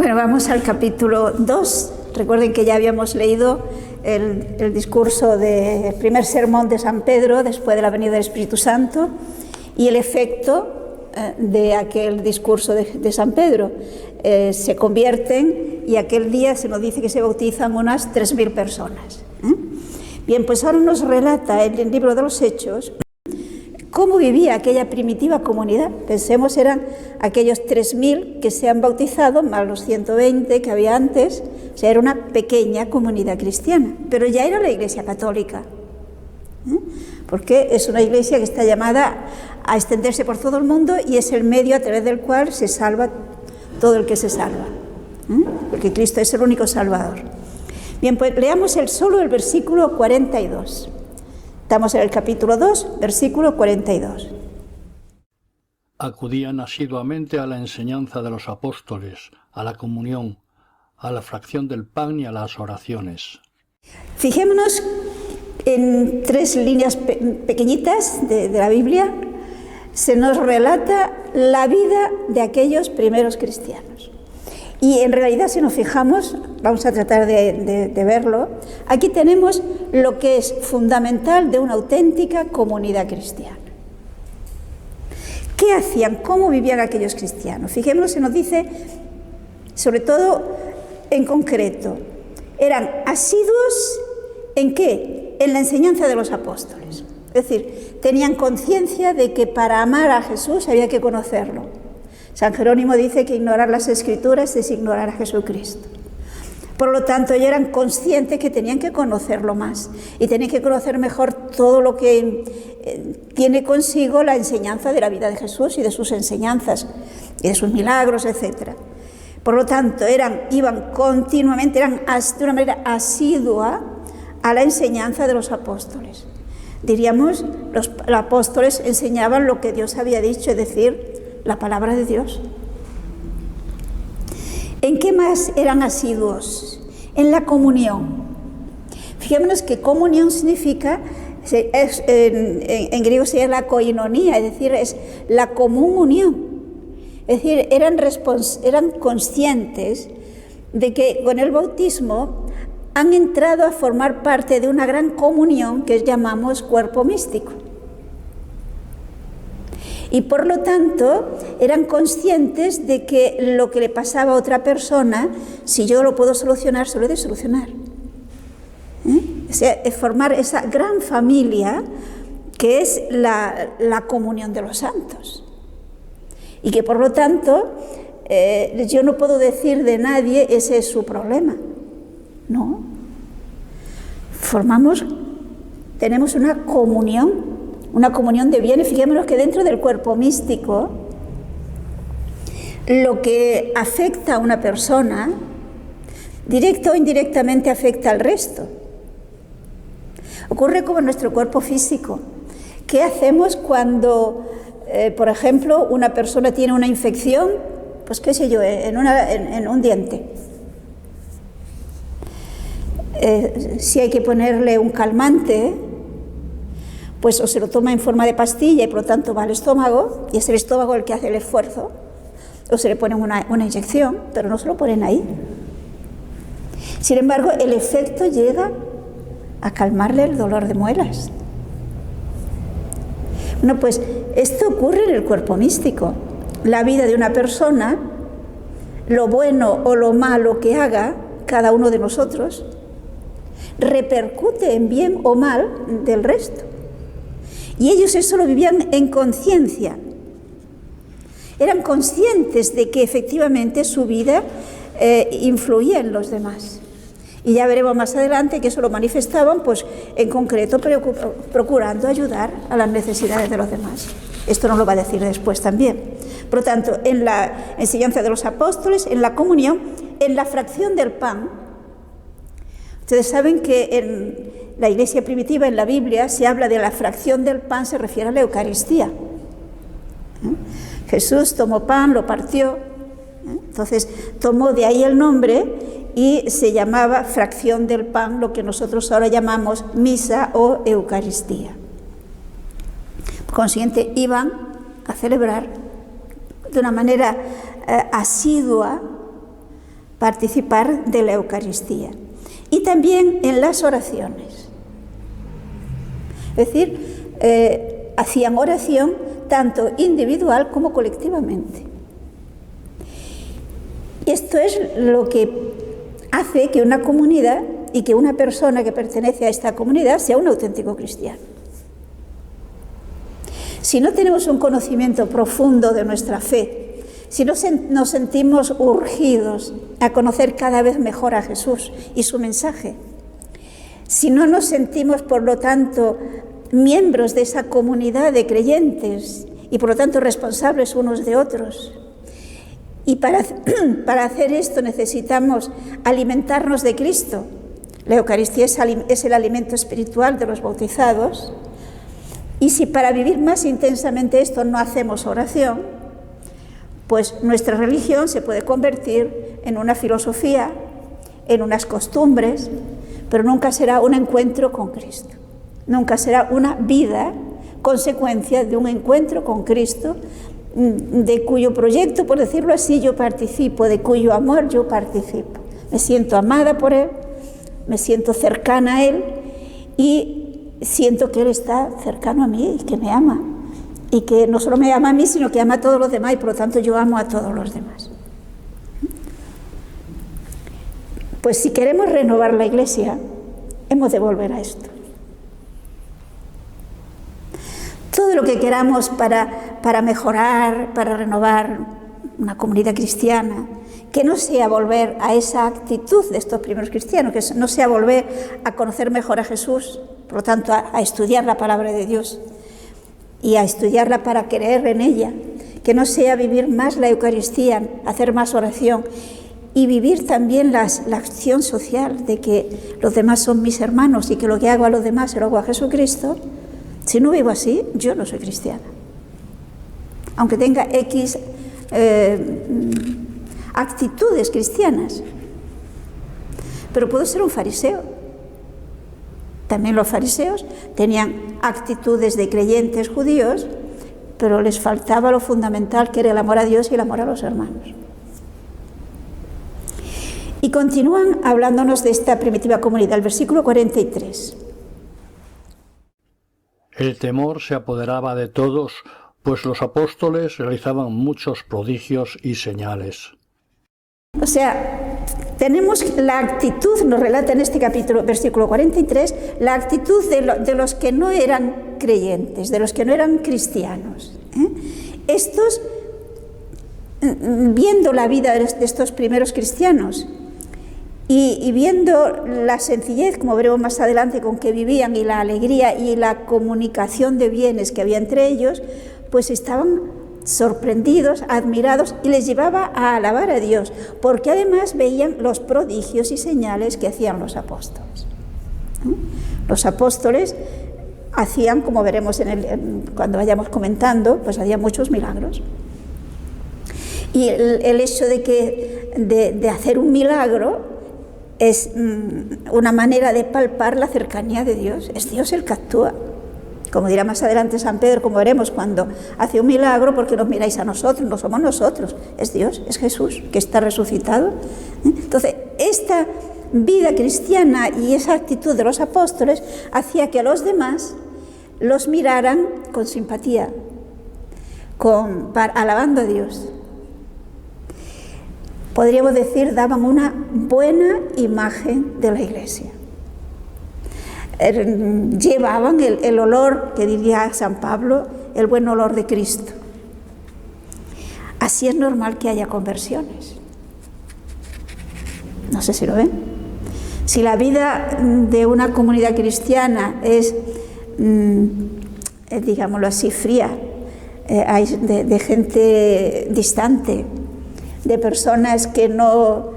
Bueno, vamos al capítulo 2. Recuerden que ya habíamos leído el discurso del primer sermón de San Pedro después de la venida del Espíritu Santo y el efecto de aquel discurso de San Pedro. Se convierten y aquel día se nos dice que se bautizan unas 3.000 personas. Bien, pues ahora nos relata el libro de los Hechos cómo vivía aquella primitiva comunidad. Pensemos, eran aquellos 3.000 que se han bautizado, más los 120 que había antes. O sea, era una pequeña comunidad cristiana, pero ya era la Iglesia católica, porque es una iglesia que está llamada a extenderse por todo el mundo y es el medio a través del cual se salva todo el que se salva, porque Cristo es el único Salvador. Bien, pues leamos solo el versículo 42. Estamos en el capítulo 2, versículo 42. Acudían asiduamente a la enseñanza de los apóstoles, a la comunión, a la fracción del pan y a las oraciones. Fijémonos en 3 líneas pequeñitas de la Biblia. Se nos relata la vida de aquellos primeros cristianos. Y en realidad, si nos fijamos, vamos a tratar de verlo, aquí tenemos lo que es fundamental de una auténtica comunidad cristiana. ¿Qué hacían? ¿Cómo vivían aquellos cristianos? Fijémonos, se nos dice, sobre todo en concreto, eran asiduos ¿en qué? En la enseñanza de los apóstoles. Es decir, tenían conciencia de que para amar a Jesús había que conocerlo. San Jerónimo dice que ignorar las Escrituras es ignorar a Jesucristo. Por lo tanto, ellos eran conscientes que tenían que conocerlo más y tenían que conocer mejor todo lo que tiene consigo la enseñanza de la vida de Jesús y de sus enseñanzas y de sus milagros, etc. Por lo tanto, iban continuamente, eran de una manera asidua a la enseñanza de los apóstoles. Diríamos, los apóstoles enseñaban lo que Dios había dicho, es decir, la palabra de Dios. ¿En qué más eran asiduos? En la comunión. Fijémonos que comunión significa, en griego sería la koinonía, es decir, es la común unión. Es decir, eran conscientes de que con el bautismo han entrado a formar parte de una gran comunión que llamamos cuerpo místico. Y por lo tanto eran conscientes de que lo que le pasaba a otra persona, si yo lo puedo solucionar, se lo he de solucionar. O sea, es formar esa gran familia que es la comunión de los santos. Y que por lo tanto yo no puedo decir de nadie ese es su problema. No. Tenemos una comunión de bienes. Fijémonos que dentro del cuerpo místico, lo que afecta a una persona, directo o indirectamente afecta al resto. Ocurre como en nuestro cuerpo físico. ¿Qué hacemos cuando, por ejemplo, una persona tiene una infección, pues qué sé yo, en un diente? Si hay que ponerle un calmante, pues o se lo toma en forma de pastilla y por lo tanto va al estómago, y es el estómago el que hace el esfuerzo, o se le pone una inyección, pero no se lo ponen ahí. Sin embargo, el efecto llega a calmarle el dolor de muelas. Bueno, pues esto ocurre en el cuerpo místico. La vida de una persona, lo bueno o lo malo que haga cada uno de nosotros, repercute en bien o mal del resto. Y ellos eso lo vivían en conciencia. Eran conscientes de que efectivamente su vida influía en los demás. Y ya veremos más adelante que eso lo manifestaban, pues en concreto procurando ayudar a las necesidades de los demás. Esto nos lo va a decir después también. Por lo tanto, en la enseñanza de los apóstoles, en la comunión, en la fracción del pan. Ustedes saben que en la iglesia primitiva, en la Biblia, se habla de la fracción del pan, se refiere a la Eucaristía. Jesús tomó pan, lo partió, entonces tomó de ahí el nombre y se llamaba fracción del pan, lo que nosotros ahora llamamos misa o Eucaristía. Por consiguiente, iban a celebrar de una manera asidua participar de la Eucaristía. Y también en las oraciones. Es decir, hacían oración tanto individual como colectivamente. Y esto es lo que hace que una comunidad y que una persona que pertenece a esta comunidad sea un auténtico cristiano. Si no tenemos un conocimiento profundo de nuestra fe, si no nos sentimos urgidos a conocer cada vez mejor a Jesús y su mensaje, si no nos sentimos, por lo tanto, miembros de esa comunidad de creyentes y, por lo tanto, responsables unos de otros, y para hacer esto necesitamos alimentarnos de Cristo. La Eucaristía es el alimento espiritual de los bautizados. Y si para vivir más intensamente esto no hacemos oración, pues nuestra religión se puede convertir en una filosofía, en unas costumbres, pero nunca será un encuentro con Cristo. Nunca será una vida consecuencia de un encuentro con Cristo, de cuyo proyecto, por decirlo así, yo participo, de cuyo amor yo participo. Me siento amada por Él, me siento cercana a Él y siento que Él está cercano a mí y que me ama. Y que no solo me ama a mí, sino que ama a todos los demás y por lo tanto yo amo a todos los demás. Pues si queremos renovar la Iglesia, hemos de volver a esto. Todo lo que queramos para mejorar, para renovar una comunidad cristiana, que no sea volver a esa actitud de estos primeros cristianos, que no sea volver a conocer mejor a Jesús, por lo tanto a estudiar la palabra de Dios y a estudiarla para creer en ella, que no sea vivir más la Eucaristía, hacer más oración y vivir también la acción social de que los demás son mis hermanos y que lo que hago a los demás se lo hago a Jesucristo. Si no vivo así, yo no soy cristiana. Aunque tenga X actitudes cristianas. Pero puedo ser un fariseo. También los fariseos tenían actitudes de creyentes judíos, pero les faltaba lo fundamental, que era el amor a Dios y el amor a los hermanos. Y continúan hablándonos de esta primitiva comunidad, el versículo 43. El temor se apoderaba de todos, pues los apóstoles realizaban muchos prodigios y señales. O sea, tenemos la actitud, nos relata en este capítulo, versículo 43, la actitud de los que no eran creyentes, de los que no eran cristianos. Estos, viendo la vida de estos primeros cristianos y viendo la sencillez, como veremos más adelante, con que vivían y la alegría y la comunicación de bienes que había entre ellos, pues estaban sorprendidos, admirados y les llevaba a alabar a Dios, porque además veían los prodigios y señales que hacían los apóstoles. Los apóstoles hacían, como veremos cuando vayamos comentando, pues hacían muchos milagros. Y el hecho de hacer un milagro es una manera de palpar la cercanía de Dios. Es Dios el que actúa. Como dirá más adelante San Pedro, como veremos, cuando hace un milagro, ¿por qué nos miráis a nosotros? No somos nosotros, es Dios, es Jesús, que está resucitado. Entonces, esta vida cristiana y esa actitud de los apóstoles hacía que a los demás los miraran con simpatía, alabando a Dios. Podríamos decir, daban una buena imagen de la Iglesia. Llevaban el olor, que diría San Pablo, el buen olor de Cristo. Así es normal que haya conversiones. No sé si lo ven. Si la vida de una comunidad cristiana es, digámoslo así, fría, de gente distante, de personas que no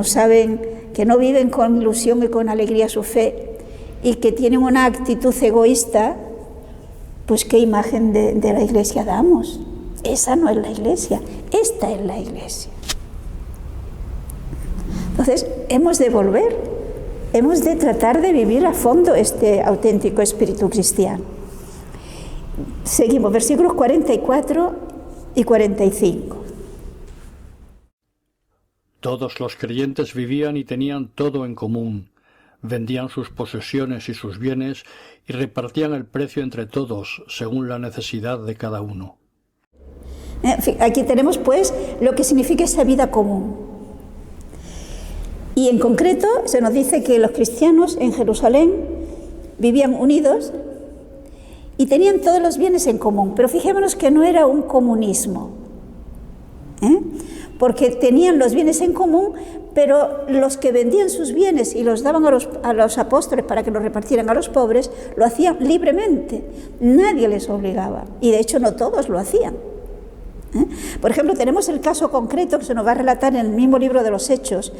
saben, que no viven con ilusión y con alegría su fe y que tienen una actitud egoísta, pues ¿qué imagen de la Iglesia damos? Esa no es la Iglesia, esta es la Iglesia. Entonces, hemos de volver, hemos de tratar de vivir a fondo este auténtico espíritu cristiano. Seguimos, versículos 44 y 45. Todos los creyentes vivían y tenían todo en común. Vendían sus posesiones y sus bienes y repartían el precio entre todos, según la necesidad de cada uno. Aquí tenemos, pues, lo que significa esa vida común. Y en concreto se nos dice que los cristianos en Jerusalén vivían unidos y tenían todos los bienes en común. Pero fijémonos que no era un comunismo, porque tenían los bienes en común, pero los que vendían sus bienes y los daban a los apóstoles para que los repartieran a los pobres, lo hacían libremente. Nadie les obligaba, y de hecho no todos lo hacían. Por ejemplo, tenemos el caso concreto que se nos va a relatar en el mismo libro de los Hechos.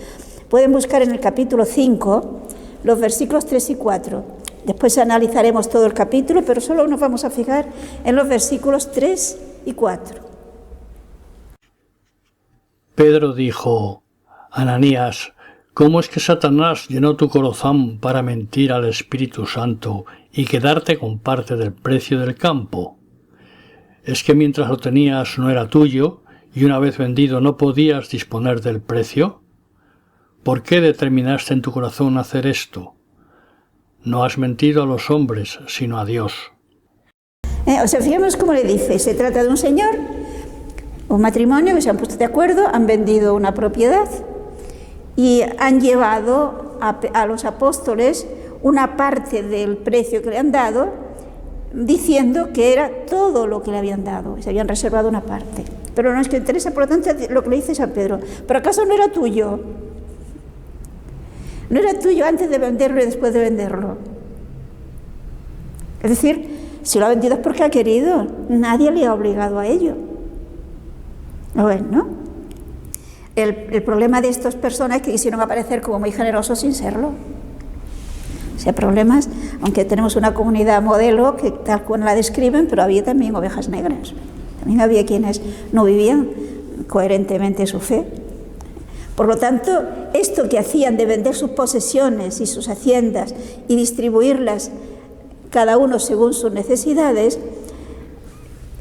Pueden buscar en el capítulo 5 los versículos 3 y 4. Después analizaremos todo el capítulo, pero solo nos vamos a fijar en los versículos 3 y 4. Pedro dijo: Ananías, ¿cómo es que Satanás llenó tu corazón para mentir al Espíritu Santo y quedarte con parte del precio del campo? ¿Es que mientras lo tenías no era tuyo y una vez vendido no podías disponer del precio? ¿Por qué determinaste en tu corazón hacer esto? No has mentido a los hombres, sino a Dios. Fijémonos cómo le dice. Se trata de un señor, un matrimonio que se han puesto de acuerdo, han vendido una propiedad y han llevado a los apóstoles una parte del precio que le han dado, diciendo que era todo lo que le habían dado, se habían reservado una parte. Pero no es que interesa, por lo tanto, lo que le dice San Pedro. ¿Pero acaso no era tuyo? ¿No era tuyo antes de venderlo y después de venderlo? Es decir, si lo ha vendido es porque ha querido, nadie le ha obligado a ello. Bueno, el problema de estas personas es que quisieron aparecer como muy generosos sin serlo. O sea, problemas, aunque tenemos una comunidad modelo que tal cual la describen, pero había también ovejas negras. También había quienes no vivían coherentemente su fe. Por lo tanto, esto que hacían de vender sus posesiones y sus haciendas y distribuirlas cada uno según sus necesidades,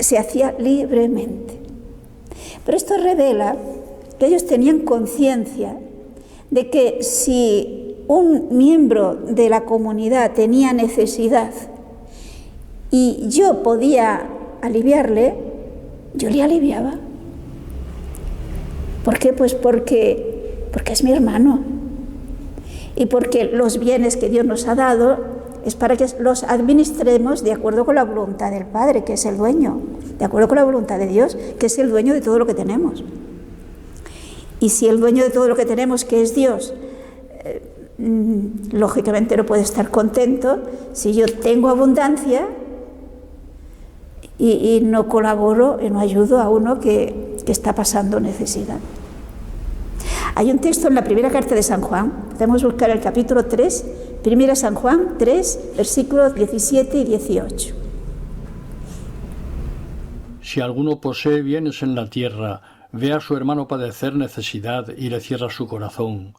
se hacía libremente. Pero esto revela que ellos tenían conciencia de que si un miembro de la comunidad tenía necesidad y yo podía aliviarle, yo le aliviaba. ¿Por qué? Pues porque es mi hermano y porque los bienes que Dios nos ha dado es para que los administremos de acuerdo con la voluntad del Padre, que es el dueño, de acuerdo con la voluntad de Dios, que es el dueño de todo lo que tenemos. Y si el dueño de todo lo que tenemos, que es Dios, lógicamente no puede estar contento si yo tengo abundancia y no colaboro y no ayudo a uno que está pasando necesidad. Hay un texto en la primera carta de San Juan, podemos buscar el capítulo 3, primera San Juan 3, versículos 17 y 18. Si alguno posee bienes en la tierra, ve a su hermano padecer necesidad y le cierra su corazón,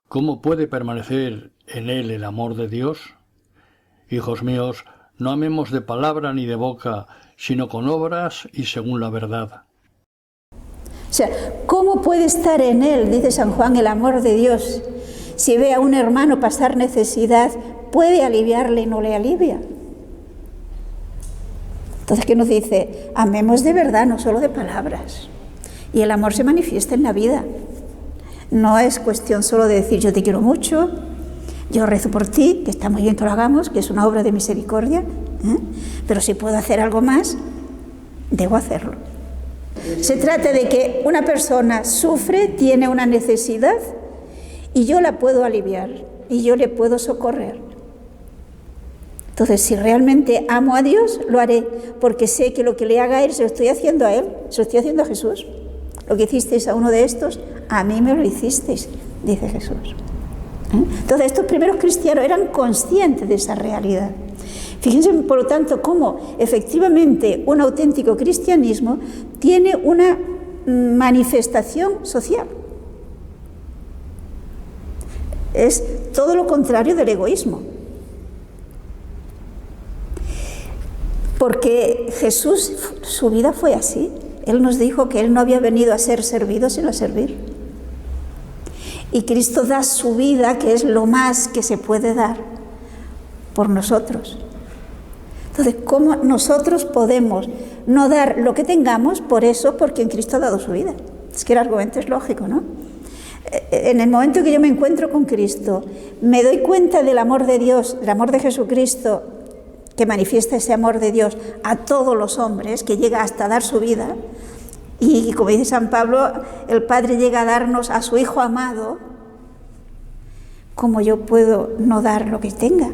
¿cómo puede permanecer en él el amor de Dios? Hijos míos, no amemos de palabra ni de boca, sino con obras y según la verdad. O sea, ¿cómo puede estar en él, dice San Juan, el amor de Dios? Si ve a un hermano pasar necesidad, ¿puede aliviarle y no le alivia? Entonces, ¿qué nos dice? Amemos de verdad, no solo de palabras. Y el amor se manifiesta en la vida. No es cuestión solo de decir yo te quiero mucho, yo rezo por ti, que está muy bien que lo hagamos, que es una obra de misericordia, pero si puedo hacer algo más, debo hacerlo. Se trata de que una persona sufre, tiene una necesidad y yo la puedo aliviar y yo le puedo socorrer. Entonces, si realmente amo a Dios, lo haré, porque sé que lo que le haga a Él, se lo estoy haciendo a Él, se lo estoy haciendo a Jesús. Lo que hicisteis a uno de estos, a mí me lo hicisteis, dice Jesús. Entonces, estos primeros cristianos eran conscientes de esa realidad. Fíjense, por lo tanto, cómo efectivamente un auténtico cristianismo tiene una manifestación social. Es todo lo contrario del egoísmo. Porque Jesús, su vida fue así. Él nos dijo que Él no había venido a ser servido, sino a servir. Y Cristo da su vida, que es lo más que se puede dar, por nosotros. Entonces, ¿cómo nosotros podemos no dar lo que tengamos por eso, porque en Cristo ha dado su vida? Es que el argumento es lógico, ¿no? En el momento que yo me encuentro con Cristo, me doy cuenta del amor de Dios, del amor de Jesucristo, que manifiesta ese amor de Dios a todos los hombres, que llega hasta dar su vida, y como dice San Pablo, el Padre llega a darnos a su Hijo amado. ¿Cómo yo puedo no dar lo que tenga?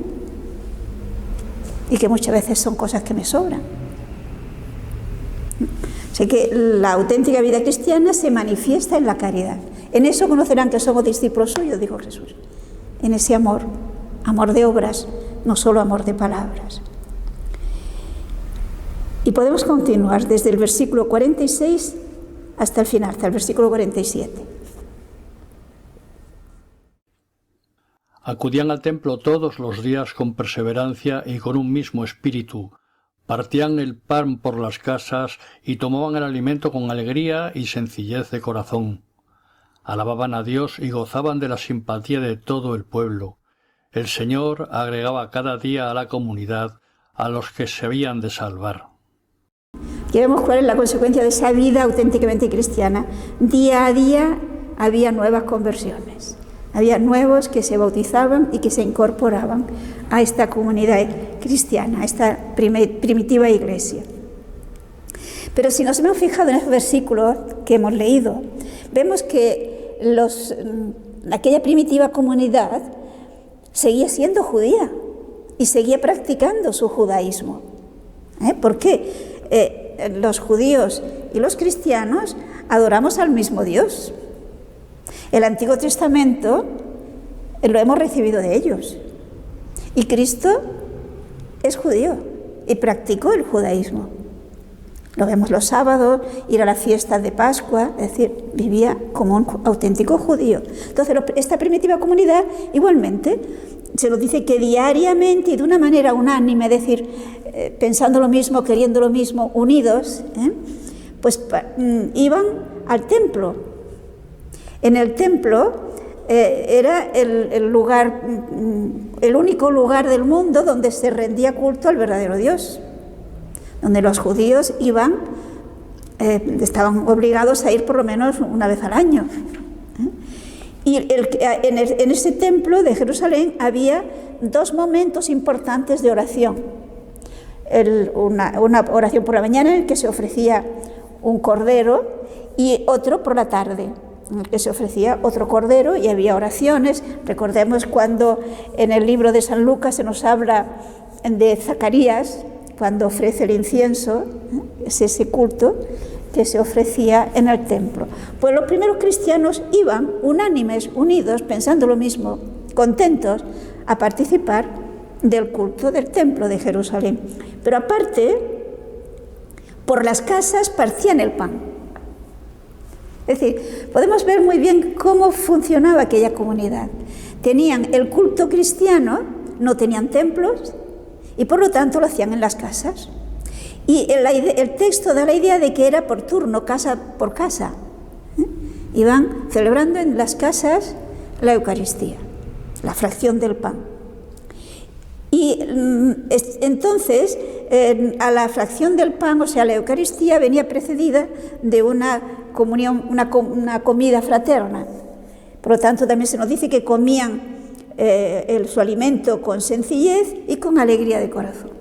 Y que muchas veces son cosas que me sobran. Así que la auténtica vida cristiana se manifiesta en la caridad. En eso conocerán que somos discípulos suyos, dijo Jesús. En ese amor, amor de obras, no solo amor de palabras. Y podemos continuar desde el versículo 46 hasta el final, hasta el versículo 47. Acudían al templo todos los días con perseverancia y con un mismo espíritu. Partían el pan por las casas y tomaban el alimento con alegría y sencillez de corazón. Alababan a Dios y gozaban de la simpatía de todo el pueblo. El Señor agregaba cada día a la comunidad a los que se habían de salvar. Aquí vemos cuál es la consecuencia de esa vida auténticamente cristiana. Día a día había nuevas conversiones. Había nuevos que se bautizaban y que se incorporaban a esta comunidad cristiana, a esta primitiva iglesia. Pero si nos hemos fijado en esos versículos que hemos leído, vemos que aquella primitiva comunidad seguía siendo judía y seguía practicando su judaísmo. ¿Por qué? Los judíos y los cristianos adoramos al mismo Dios. El Antiguo Testamento lo hemos recibido de ellos. Y Cristo es judío y practicó el judaísmo. Lo vemos los sábados, ir a las fiestas de Pascua, es decir, vivía como un auténtico judío. Entonces, esta primitiva comunidad, igualmente, se nos dice que diariamente y de una manera unánime, es decir, pensando lo mismo, queriendo lo mismo, unidos, pues iban al templo. En el templo era el lugar, el único lugar del mundo donde se rendía culto al verdadero Dios, donde los judíos iban, estaban obligados a ir por lo menos una vez al año. Y en ese templo de Jerusalén había dos momentos importantes de oración. Una oración por la mañana en el que se ofrecía un cordero y otro por la tarde, en el que se ofrecía otro cordero y había oraciones. Recordemos cuando en el libro de San Lucas se nos habla de Zacarías, cuando ofrece el incienso, es ese culto que se ofrecía en el templo. Pues los primeros cristianos iban unánimes, unidos, pensando lo mismo, contentos, a participar del culto del templo de Jerusalén. Pero aparte, por las casas partían el pan. Es decir, podemos ver muy bien cómo funcionaba aquella comunidad. Tenían el culto cristiano, no tenían templos, y por lo tanto lo hacían en las casas. Y el texto da la idea de que era por turno, casa por casa. Iban celebrando en las casas la Eucaristía, la fracción del pan. Y entonces a la fracción del pan, o sea, la Eucaristía, venía precedida de una comunión, una comida fraterna. Por lo tanto, también se nos dice que comían su alimento con sencillez y con alegría de corazón.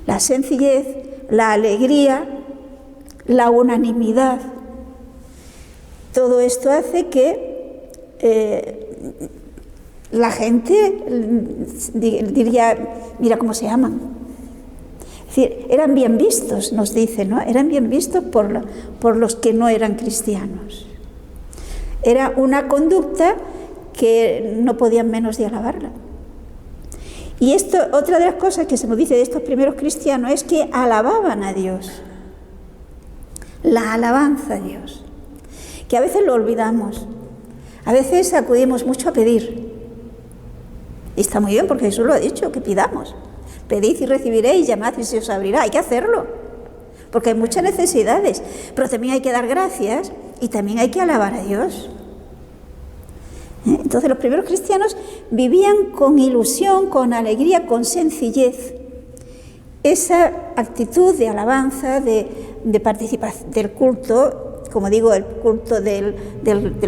La sencillez, la alegría, la unanimidad, todo esto hace que la gente diría, mira cómo se aman. Es decir, eran bien vistos, nos dice, ¿no? Eran bien vistos por los que no eran cristianos. Era una conducta que no podían menos de alabarla. Y esto, otra de las cosas que se nos dice de estos primeros cristianos es que alababan a Dios. La alabanza a Dios, que a veces lo olvidamos. A veces acudimos mucho a pedir. Y está muy bien porque Jesús lo ha dicho, que pidamos. Pedid y recibiréis, llamad y se os abrirá. Hay que hacerlo, porque hay muchas necesidades. Pero también hay que dar gracias y también hay que alabar a Dios. Entonces los primeros cristianos vivían con ilusión, con alegría, con sencillez. Esa actitud de alabanza, de participación del culto, como digo, el culto del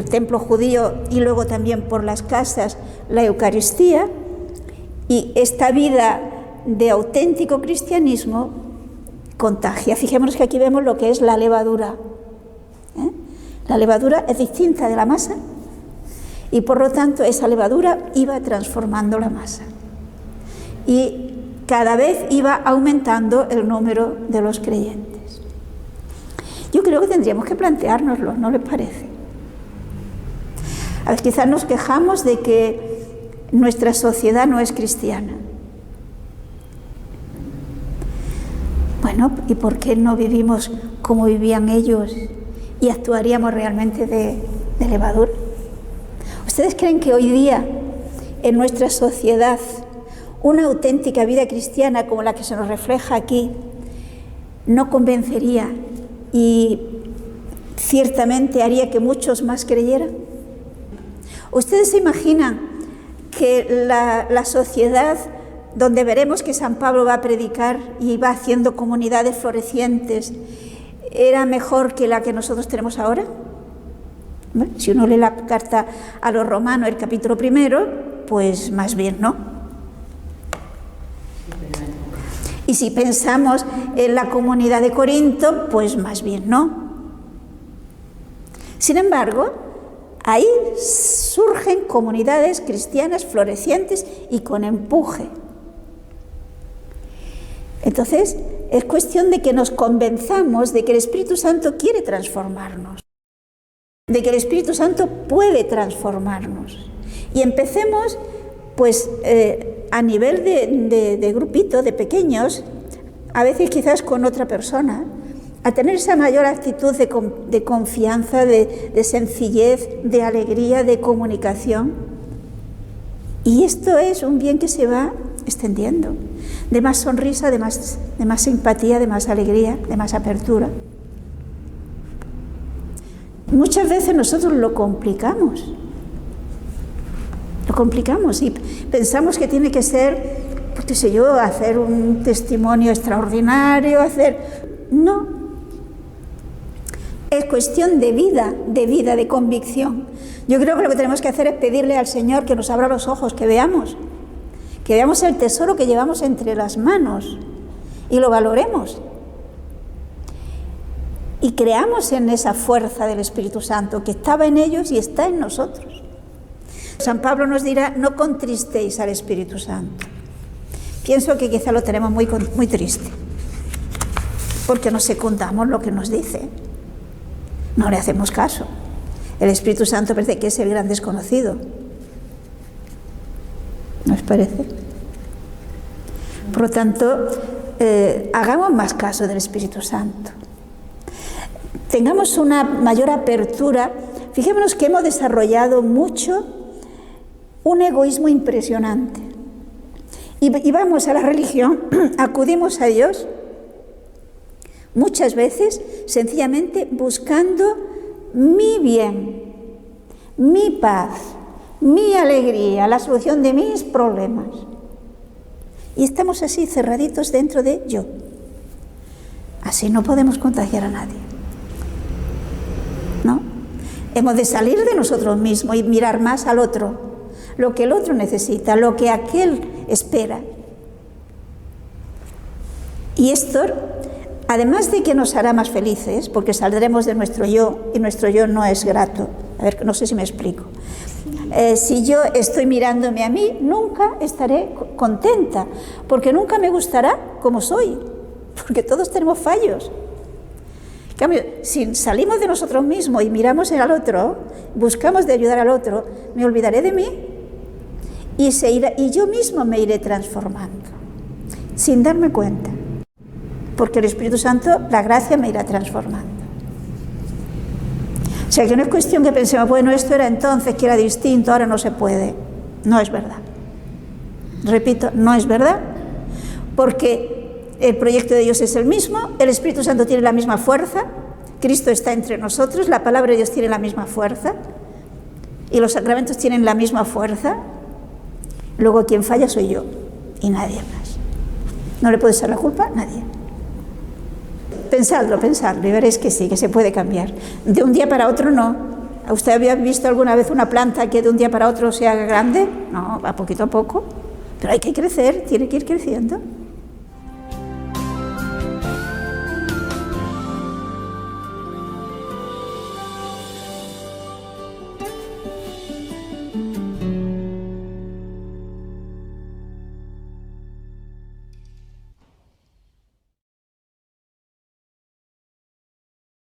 templo judío y luego también por las casas, la Eucaristía, y esta vida de auténtico cristianismo contagia. Fijémonos que aquí vemos lo que es la levadura. La levadura es distinta de la masa y por lo tanto esa levadura iba transformando la masa. Y cada vez iba aumentando el número de los creyentes. Yo creo que tendríamos que planteárnoslo, ¿no les parece? A ver, quizás nos quejamos de que nuestra sociedad no es cristiana. Bueno, ¿y por qué no vivimos como vivían ellos y actuaríamos realmente de levadura? ¿Ustedes creen que hoy día en nuestra sociedad una auténtica vida cristiana como la que se nos refleja aquí no convencería y ciertamente haría que muchos más creyeran? ¿Ustedes se imaginan que la sociedad donde veremos que San Pablo va a predicar y va haciendo comunidades florecientes era mejor que la que nosotros tenemos ahora? Bueno, si uno lee la carta a los romanos, el capítulo 1, pues más bien no. Y si pensamos en la comunidad de Corinto, pues más bien no. Sin embargo, ahí surgen comunidades cristianas florecientes y con empuje. Entonces, es cuestión de que nos convenzamos de que el Espíritu Santo quiere transformarnos, de que el Espíritu Santo puede transformarnos. Y empecemos, pues, a nivel de grupito, de pequeños, a veces quizás con otra persona, a tener esa mayor actitud de confianza, de sencillez, de alegría, de comunicación. Y esto es un bien que se va extendiendo, de más sonrisa, de más simpatía, de más alegría, de más apertura. Muchas veces nosotros lo complicamos y pensamos que tiene que ser, pues qué sé yo, hacer un testimonio extraordinario, No. Es cuestión de vida, de convicción. Yo creo que lo que tenemos que hacer es pedirle al Señor que nos abra los ojos, que veamos el tesoro que llevamos entre las manos y lo valoremos. Y creamos en esa fuerza del Espíritu Santo que estaba en ellos y está en nosotros. San Pablo nos dirá, no contristéis al Espíritu Santo. Pienso que quizá lo tenemos muy triste, porque no secundamos lo que nos dice. No le hacemos caso. El Espíritu Santo parece que es el gran desconocido. ¿No os parece? Por lo tanto, hagamos más caso del Espíritu Santo. Tengamos una mayor apertura. Fijémonos que hemos desarrollado mucho un egoísmo impresionante. Y vamos a la religión, acudimos a Dios muchas veces sencillamente buscando mi bien, mi paz, mi alegría, la solución de mis problemas. Y estamos así cerraditos dentro de yo. Así no podemos contagiar a nadie. ¿No? Hemos de salir de nosotros mismos y mirar más al otro, lo que el otro necesita, lo que aquel espera. Y esto, además de que nos hará más felices, porque saldremos de nuestro yo, y nuestro yo no es grato. A ver, no sé si me explico. Si yo estoy mirándome a mí, nunca estaré contenta, porque nunca me gustará como soy, porque todos tenemos fallos. En cambio, si salimos de nosotros mismos y miramos al otro, buscamos de ayudar al otro, me olvidaré de mí y yo mismo me iré transformando, sin darme cuenta, porque el Espíritu Santo, la gracia me irá transformando. O sea, que no es cuestión que pensemos, bueno, esto era entonces, que era distinto, ahora no se puede. No es verdad. Repito, no es verdad, porque el proyecto de Dios es el mismo, el Espíritu Santo tiene la misma fuerza, Cristo está entre nosotros, la palabra de Dios tiene la misma fuerza, y los sacramentos tienen la misma fuerza, luego quien falla soy yo y nadie más. No le puede echar la culpa a nadie. Pensadlo y veréis que sí, que se puede cambiar. De un día para otro no. ¿Usted había visto alguna vez una planta que de un día para otro se haga grande? No, va poquito a poco. Pero hay que crecer, tiene que ir creciendo.